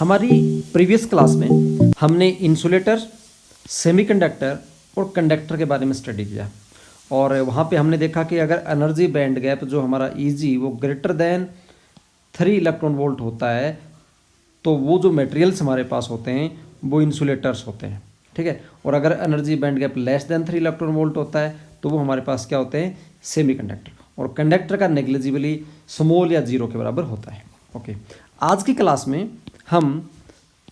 हमारी previous class में हमने इंसुलेटर, सेमीकंडक्टर और कंडक्टर के बारे में स्टडी किया और वहाँ पे हमने देखा कि अगर एनर्जी बैंड गैप जो हमारा Eg वो ग्रेटर देन 3 इलेक्ट्रॉन वोल्ट होता है तो वो जो मटेरियल्स हमारे पास होते हैं वो इंसुलेटर्स होते हैं, ठीक है। और अगर energy band gap less than 3 electron volt होता है तो वो हमारे पास क्या होते हैं, सेमीकंडक्टर। और कंडक्टर का नेग्लिजिबली स्मॉल या जीरो के बराबर होता है। ओके, आज की क्लास में हम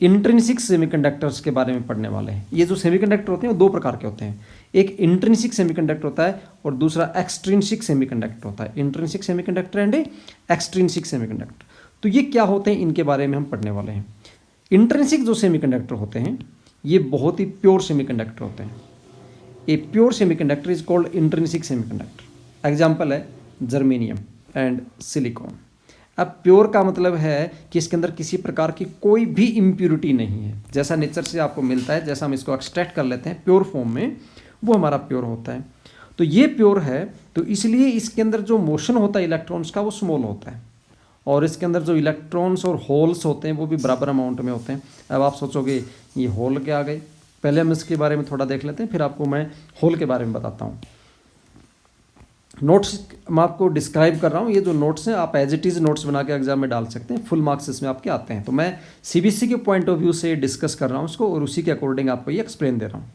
इंट्रिंसिक सेमीकंडक्टर्स के बारे में पढ़ने वाले हैं। ये जो सेमीकंडक्टर होते हैं वो दो प्रकार के होते हैं, एक इंट्रिंसिक सेमीकंडक्टर होता है और दूसरा एक्सट्रिंसिक सेमीकंडक्टर होता है। Intrinsic semiconductor and extrinsic semiconductor, तो ये क्या होते हैं इनके बारे में हम पढ़ने वाले हैं। इंट्रिंसिक जो सेमीकंडक्टर होते हैं ये बहुत ही प्योर सेमीकंडक्टर होते हैं। A pure semiconductor is called intrinsic semiconductor. Example है जर्मेनियम एंड सिलिकॉन। अब प्योर का मतलब है कि इसके अंदर किसी प्रकार की कोई भी इम्प्योरिटी नहीं है, जैसा नेचर से आपको मिलता है, जैसा हम इसको एक्सट्रैक्ट कर लेते हैं प्योर फॉर्म में, वो हमारा प्योर होता है। तो ये प्योर है, तो इसलिए इसके अंदर जो मोशन होता है इलेक्ट्रॉन्स का वो स्मॉल होता है और इसके अंदर जो इलेक्ट्रॉन्स और होल्स होते हैं वो भी बराबर अमाउंट में होते हैं। अब आप सोचोगे ये होल क्या आ गए, पहले हम इसके बारे में थोड़ा देख लेते हैं, फिर आपको मैं होल के बारे में बताता हूँ। नोट्स मैं आपको डिस्क्राइब कर रहा हूँ, ये जो नोट्स हैं आप एज इट इज़ नोट्स बना के एग्जाम में डाल सकते हैं, फुल मार्क्स इसमें आपके आते हैं। तो मैं सीबीएसई के पॉइंट ऑफ व्यू से डिस्कस कर रहा हूँ इसको और उसी के अकॉर्डिंग आपको ये एक्सप्लेन दे रहा हूँ।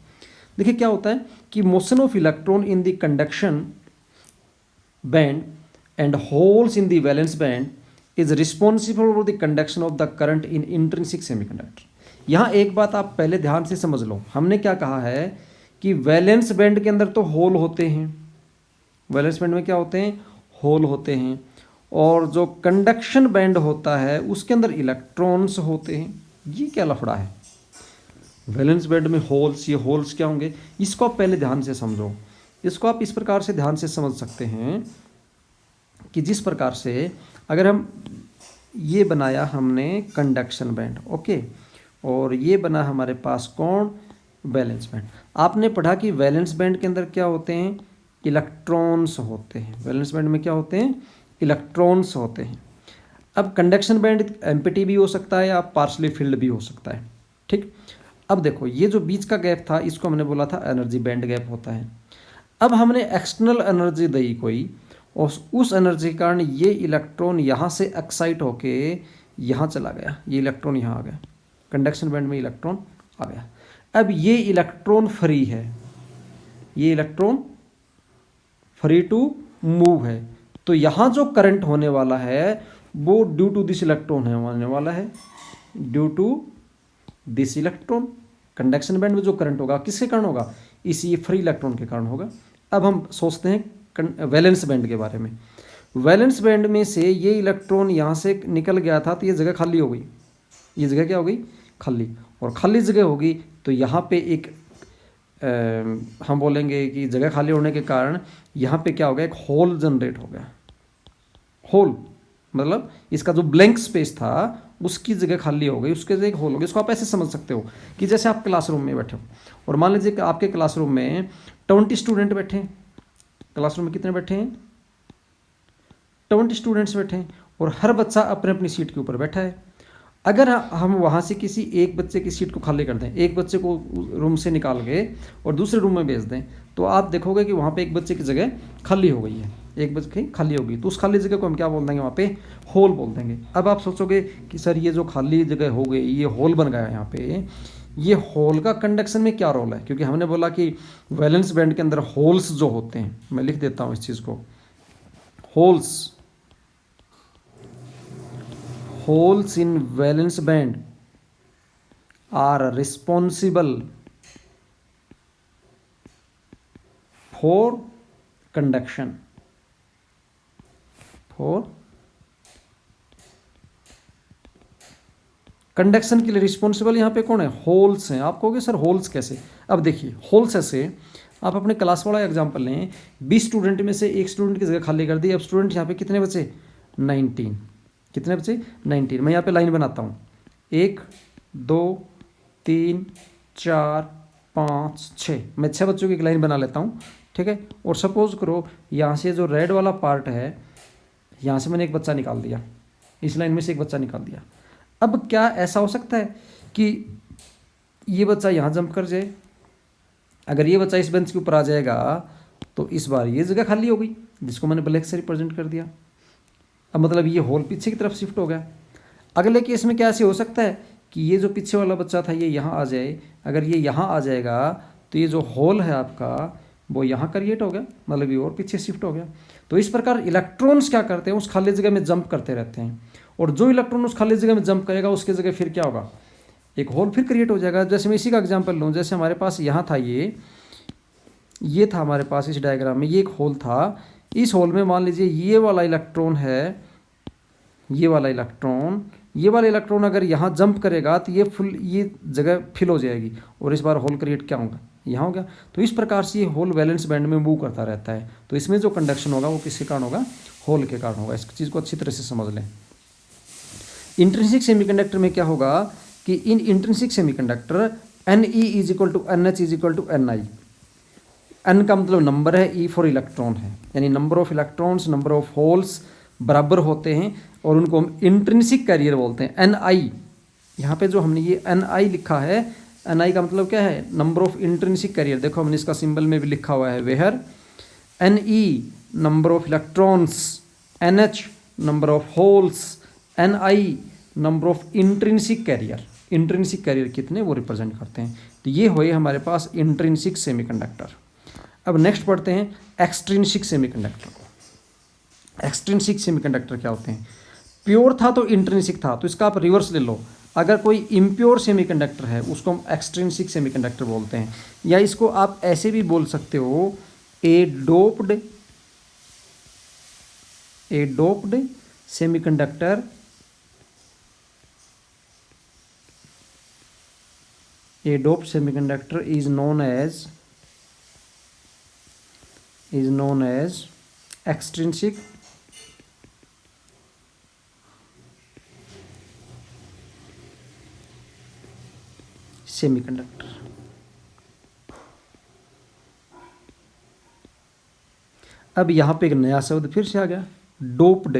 देखिए क्या होता है कि motion of electron in the conduction band and holes in the valence band is responsible for the conduction of the current in intrinsic semiconductor. यहाँ एक बात आप पहले ध्यान से समझ लो, हमने क्या कहा है कि वैलेंस बैंड के अंदर तो होल होते हैं, वैलेंस बैंड में क्या होते हैं, होल होते हैं, और जो कंडक्शन बैंड होता है उसके अंदर इलेक्ट्रॉन्स होते हैं। ये क्या लफड़ा है, वैलेंस बैंड में होल्स, ये होल्स क्या होंगे, इसको आप पहले ध्यान से समझो। इसको आप इस प्रकार से ध्यान से समझ सकते हैं कि जिस प्रकार से अगर हम ये बनाया हमने कंडक्शन बैंड, ओके, और ये बना हमारे पास कौन, वैलेंस बैंड। आपने पढ़ा कि वैलेंस बैंड के अंदर क्या होते हैं, इलेक्ट्रॉन्स होते हैं। वैलेंस बैंड में क्या होते हैं, इलेक्ट्रॉन्स होते हैं। अब कंडक्शन बैंड एम्प्टी भी हो सकता है या पार्शली फिल्ड भी हो सकता है, ठीक। अब देखो ये जो बीच का गैप था इसको हमने बोला था एनर्जी बैंड गैप होता है। अब हमने एक्सटर्नल एनर्जी दी कोई और उस एनर्जी के कारण ये इलेक्ट्रॉन यहाँ से एक्साइट होके यहाँ चला गया, ये इलेक्ट्रॉन यहाँ आ गया, कंडक्शन बैंड में इलेक्ट्रॉन आ गया। अब ये इलेक्ट्रॉन फ्री है, ये इलेक्ट्रॉन फ्री टू मूव है, तो यहाँ जो करंट होने वाला है वो ड्यू टू दिस इलेक्ट्रॉन है होने वाला है, due to this electron. Conduction band में जो करंट होगा किसके कारण होगा, इसी फ्री इलेक्ट्रॉन के कारण होगा। अब हम सोचते हैं वैलेंस बैंड के बारे में। वैलेंस बैंड में से ये इलेक्ट्रॉन यहाँ से निकल गया था तो ये जगह खाली हो गई, ये जगह क्या हो गई, खाली, और खाली जगह होगी तो यहाँ पे एक हम बोलेंगे कि जगह खाली होने के कारण यहाँ पे क्या हो गया, एक होल जनरेट हो गया। होल मतलब इसका जो ब्लैंक स्पेस था उसकी जगह खाली हो गई, उसके जगह एक होल हो गया। इसको आप ऐसे समझ सकते हो कि जैसे आप क्लासरूम में बैठे हो और मान लीजिए कि आपके क्लासरूम में 20 स्टूडेंट बैठे हैं। क्लासरूम में कितने बैठे हैं, 20 स्टूडेंट्स बैठे हैं और हर बच्चा अपने अपनी सीट के ऊपर बैठा है। अगर हम वहाँ से किसी एक बच्चे की सीट को खाली कर दें, एक बच्चे को रूम से निकाल के और दूसरे रूम में भेज दें, तो आप देखोगे कि वहाँ पे एक बच्चे की जगह खाली हो गई है, एक बच्चे की खाली होगी, तो उस खाली जगह को हम क्या बोल देंगे, वहाँ पे होल बोल देंगे। अब आप सोचोगे कि सर ये जो खाली जगह हो गई, ये होल बन गया यहाँ पे, ये होल का कंडक्शन में क्या रोल है, क्योंकि हमने बोला कि वैलेंस बैंड के अंदर होल्स जो होते हैं, मैं लिख देता हूँ इस चीज़ को, holes in valence band are responsible for conduction, conduction के लिए रिस्पॉन्सिबल यहाँ पे कौन है, होल्स हैं। आप कहोगे सर होल्स कैसे, अब देखिए होल्स ऐसे, आप अपने क्लास वाला एग्जाम्पल लें, 20 स्टूडेंट में से एक स्टूडेंट की जगह खाली कर दी। अब स्टूडेंट यहाँ पे कितने बचे, 19, कितने बचे, 19। मैं यहाँ पे लाइन बनाता हूँ, 1 2 3 4 5 6, मैं 6 बच्चों की एक लाइन बना लेता हूँ, ठीक है। और सपोज करो यहाँ से जो रेड वाला पार्ट है, यहाँ से मैंने एक बच्चा निकाल दिया, इस लाइन में से एक बच्चा निकाल दिया। अब क्या ऐसा हो सकता है कि ये बच्चा यहाँ जंप कर जाए, अगर ये बच्चा इस बेंच के ऊपर आ जाएगा तो इस बार ये जगह खाली हो गई जिसको मैंने ब्लैक से रिप्रेजेंट कर दिया। अब मतलब ये होल पीछे की तरफ शिफ्ट हो गया। अगले केस में क्या ऐसे हो सकता है कि ये जो पीछे वाला बच्चा था ये यहाँ आ जाए, अगर ये यहाँ आ जाएगा तो ये जो होल है आपका वो यहाँ क्रिएट हो गया, मतलब ये और पीछे शिफ्ट हो गया। तो इस प्रकार इलेक्ट्रॉन्स क्या करते हैं, उस खाली जगह में जंप करते रहते हैं, और जो इलेक्ट्रॉन उस खाली जगह में जंप करेगा उसके जगह फिर क्या होगा, एक होल फिर क्रिएट हो जाएगा। जैसे मैं इसी का एग्जांपल लूँ, जैसे हमारे पास यहाँ था ये था हमारे पास इस डायग्राम में ये एक होल था। इस होल में मान लीजिए ये वाला इलेक्ट्रॉन है, ये वाला इलेक्ट्रॉन अगर यहाँ जंप करेगा तो ये जगह फिल हो जाएगी और इस बार होल क्रिएट क्या होगा, यहाँ हो गया। तो इस प्रकार से ये होल वैलेंस बैंड में मूव करता रहता है। तो इसमें जो कंडक्शन होगा वो किसके कारण होगा, होल के कारण होगा। इस चीज़ को अच्छी तरह से समझ लें। इंट्रिंसिक सेमीकंडक्टर में क्या होगा कि in intrinsic semiconductor Ne is equal to NH is equal to Ni। N का मतलब नंबर है, E फॉर इलेक्ट्रॉन है, यानी number of electrons number of holes बराबर होते हैं और उनको हम इंट्रिंसिक कैरियर बोलते हैं। Ni यहाँ पे जो हमने ये Ni लिखा है, Ni का मतलब क्या है, नंबर ऑफ इंट्रिंसिक कैरियर। देखो हमने इसका सिंबल में भी लिखा हुआ है where Ne number of electrons, NH number of holes, Ni number of intrinsic carrier. Intrinsic carrier कितने वो रिप्रेजेंट करते हैं। तो ये हुए हमारे पास इंट्रिंसिक सेमीकंडक्टर। अब नेक्स्ट पढ़ते हैं एक्सट्रिंसिक सेमीकंडक्टर को। एक्सट्रिंसिक सेमीकंडक्टर क्या होते हैं, प्योर था तो इंट्रिंसिक था, तो इसका आप रिवर्स ले लो। अगर कोई इम्प्योर सेमीकंडक्टर है उसको हम एक्सट्रिंसिक सेमीकंडक्टर बोलते हैं, या इसको आप ऐसे भी बोल सकते हो a doped semiconductor A doped semiconductor is known as extrinsic semiconductor। अब यहाँ पे एक नया शब्द फिर से आ गया, डोप्ड।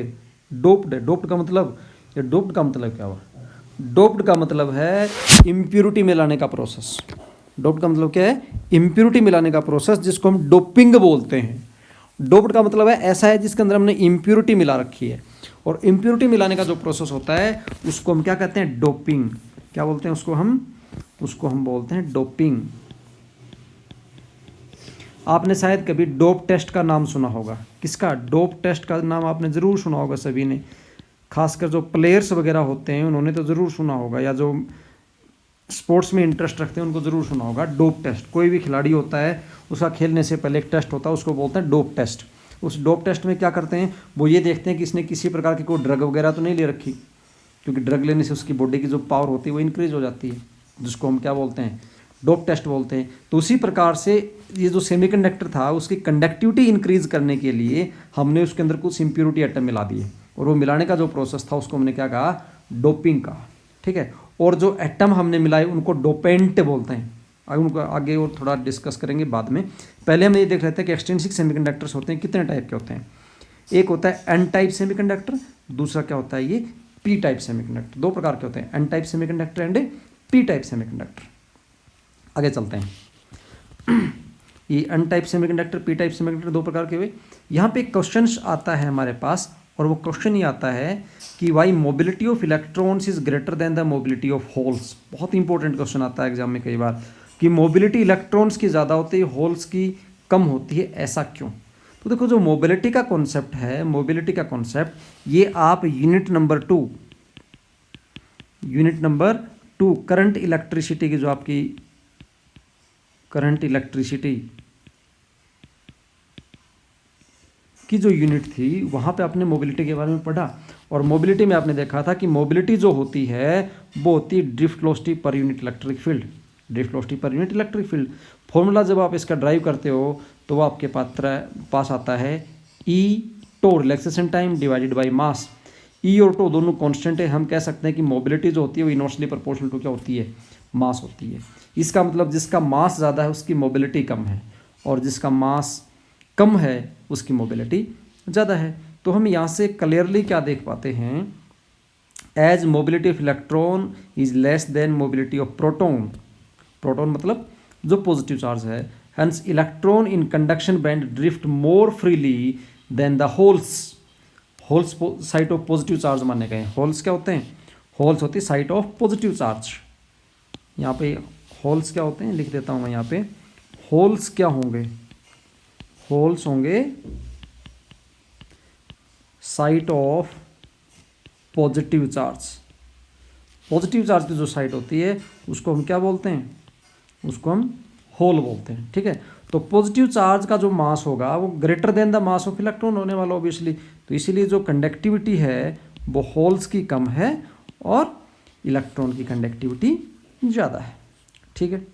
डोप्ड का मतलब, ये डोप्ड का मतलब क्या हुआ, डोप्ड का मतलब है इम्प्यूरिटी मिलाने का प्रोसेस। डोप्ड का मतलब क्या है, इम्प्यूरिटी मिलाने का प्रोसेस, जिसको हम डोपिंग बोलते हैं। डोप्ड का मतलब है ऐसा है जिसके अंदर हमने इम्प्यूरिटी मिला रखी है, और इम्प्यूरिटी मिलाने का जो प्रोसेस होता है उसको हम क्या कहते हैं, डोपिंग। क्या बोलते हैं उसको हम बोलते हैं डोपिंग। आपने शायद कभी डोप टेस्ट का नाम सुना होगा। किसका, डोप टेस्ट का नाम आपने ज़रूर सुना होगा सभी ने, खासकर जो प्लेयर्स वगैरह होते हैं उन्होंने तो ज़रूर सुना होगा, या जो स्पोर्ट्स में इंटरेस्ट रखते हैं उनको ज़रूर सुना होगा डोप टेस्ट। कोई भी खिलाड़ी होता है उसका खेलने से पहले एक टेस्ट होता है, उसको बोलते हैं डोप टेस्ट। उस डोप टेस्ट में क्या करते हैं, वो ये देखते हैं कि इसने किसी प्रकार की कोई ड्रग वगैरह तो नहीं ले रखी, क्योंकि ड्रग लेने से उसकी बॉडी की जो पावर होती है वो इंक्रीज हो जाती है, जिसको हम क्या बोलते हैं, डोप टेस्ट बोलते हैं। तो उसी प्रकार से ये जो सेमीकंडक्टर था उसकी कंडक्टिविटी इंक्रीज करने के लिए हमने उसके अंदर कुछ इम्प्योरिटी आइटम मिला दिए, और वो मिलाने का जो प्रोसेस था उसको हमने क्या कहा, डोपिंग का। ठीक है, और जो एटम हमने मिलाए उनको डोपेंट बोलते हैं। आगे उनको आगे और थोड़ा डिस्कस करेंगे बाद में। पहले हम ये देख रहे थे कि एक्सट्रिंसिक सेमीकंडक्टर्स होते हैं, कितने टाइप के होते हैं। एक होता है एन टाइप सेमीकंडक्टर, दूसरा क्या होता है, ये पी टाइप सेमीकंडक्टर। दो प्रकार के होते हैं, N type semiconductor and P type semiconductor. आगे चलते हैं। ये N type semiconductor, P type semiconductor दो प्रकार के हुए। यहाँ पे क्वेश्चन आता है हमारे पास, और वो क्वेश्चन ये आता है कि why mobility of electrons is greater than the mobility of holes. बहुत इंपॉर्टेंट क्वेश्चन आता है एग्जाम में कई बार, कि मोबिलिटी इलेक्ट्रॉन्स की ज़्यादा होती है, होल्स की कम होती है, ऐसा क्यों। तो देखो जो मोबिलिटी का कॉन्सेप्ट है, मोबिलिटी का कॉन्सेप्ट ये आप unit number two current electricity की, जो आपकी करंट इलेक्ट्रिसिटी की जो यूनिट थी वहाँ पे आपने मोबिलिटी के बारे में पढ़ा, और मोबिलिटी में आपने देखा था कि मोबिलिटी जो होती है वो होती है drift velocity per unit electric field. Drift velocity per unit electric field formula जब आप इसका ड्राइव करते हो तो वो आपके पास आता है e tau relaxation time divided by mass. E और टो दोनों कांस्टेंट है। हम कह सकते हैं कि मोबिलिटी जो होती है वो इनवर्सली प्रोपोर्शनल टू क्या होती है, मास होती है। इसका मतलब जिसका मास ज़्यादा है उसकी मोबिलिटी कम है, और जिसका मास कम है उसकी मोबिलिटी ज़्यादा है। तो हम यहाँ से क्लियरली क्या देख पाते हैं as mobility of electron is less than mobility of proton, proton मतलब जो पॉजिटिव चार्ज है, hence electron in conduction band drift more freely than the holes, holes site of positive charge माने गए। होल्स क्या होते हैं? होल्स होती है साइट ऑफ पॉजिटिव चार्ज। यहाँ पे होल्स क्या होते हैं लिख देता हूँ मैं यहाँ पे। होल्स क्या होंगे? होल्स होंगे site of positive charge. Positive charge की जो साइट होती है उसको हम क्या बोलते हैं? उसको हम होल बोलते हैं। ठीक है, तो पॉजिटिव चार्ज का जो मास होगा वो greater than the mass of electron होने वाला ऑब्वियसली, तो इसीलिए जो कंडक्टिविटी है वो होल्स की कम है और इलेक्ट्रॉन की कंडक्टिविटी ज़्यादा है। ठीक है,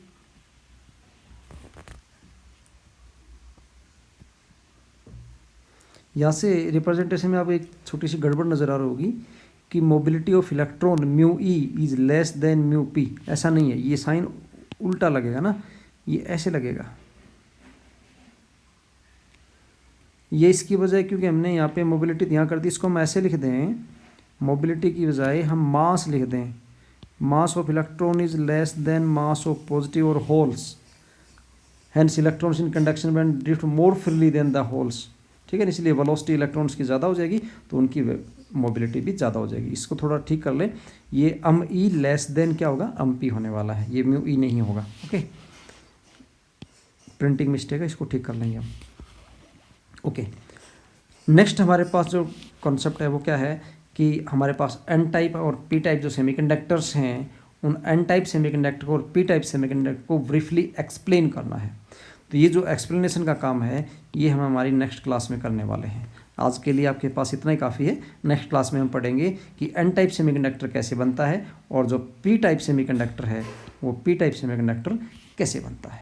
यहाँ से रिप्रेजेंटेशन में आपको एक छोटी सी गड़बड़ नज़र आ रही होगी कि mobility of electron mu E is less then mu P. ऐसा नहीं है, ये साइन उल्टा लगेगा ना, ये ऐसे लगेगा। ये इसकी वजह क्योंकि हमने यहाँ पे मोबिलिटी यहाँ कर दी, इसको हम ऐसे लिख दें, मोबिलिटी की बजाय हम मास लिख दें, mass of electron is less than mass of positive और holes, hence electrons in conduction band drift more freely than the holes. ठीक है, इसलिए वेलोसिटी इलेक्ट्रॉन्स की ज़्यादा हो जाएगी तो उनकी मोबिलिटी भी ज़्यादा हो जाएगी। इसको थोड़ा ठीक कर लें, ये अम ई लेस देन क्या होगा? अम पी होने वाला है, ये म्यू ई नहीं होगा। ओके, प्रिंटिंग मिस्टेक है, इसको ठीक कर लेंगे हम। ओके, नेक्स्ट हमारे पास जो कॉन्सेप्ट है वो क्या है कि हमारे पास एन टाइप और पी टाइप जो सेमीकंडक्टर्स हैं, उन एन टाइप सेमीकंडक्टर को और पी टाइप सेमीकंडक्टर को ब्रीफली एक्सप्लेन करना है। तो ये जो एक्सप्लेनेशन का काम है ये हम हमारी नेक्स्ट क्लास में करने वाले हैं। आज के लिए आपके पास इतना ही काफ़ी है। नेक्स्ट क्लास में हम पढ़ेंगे कि एन टाइप सेमीकंडक्टर कैसे बनता है और जो पी टाइप सेमीकंडक्टर है वो पी टाइप सेमीकंडक्टर कैसे बनता है।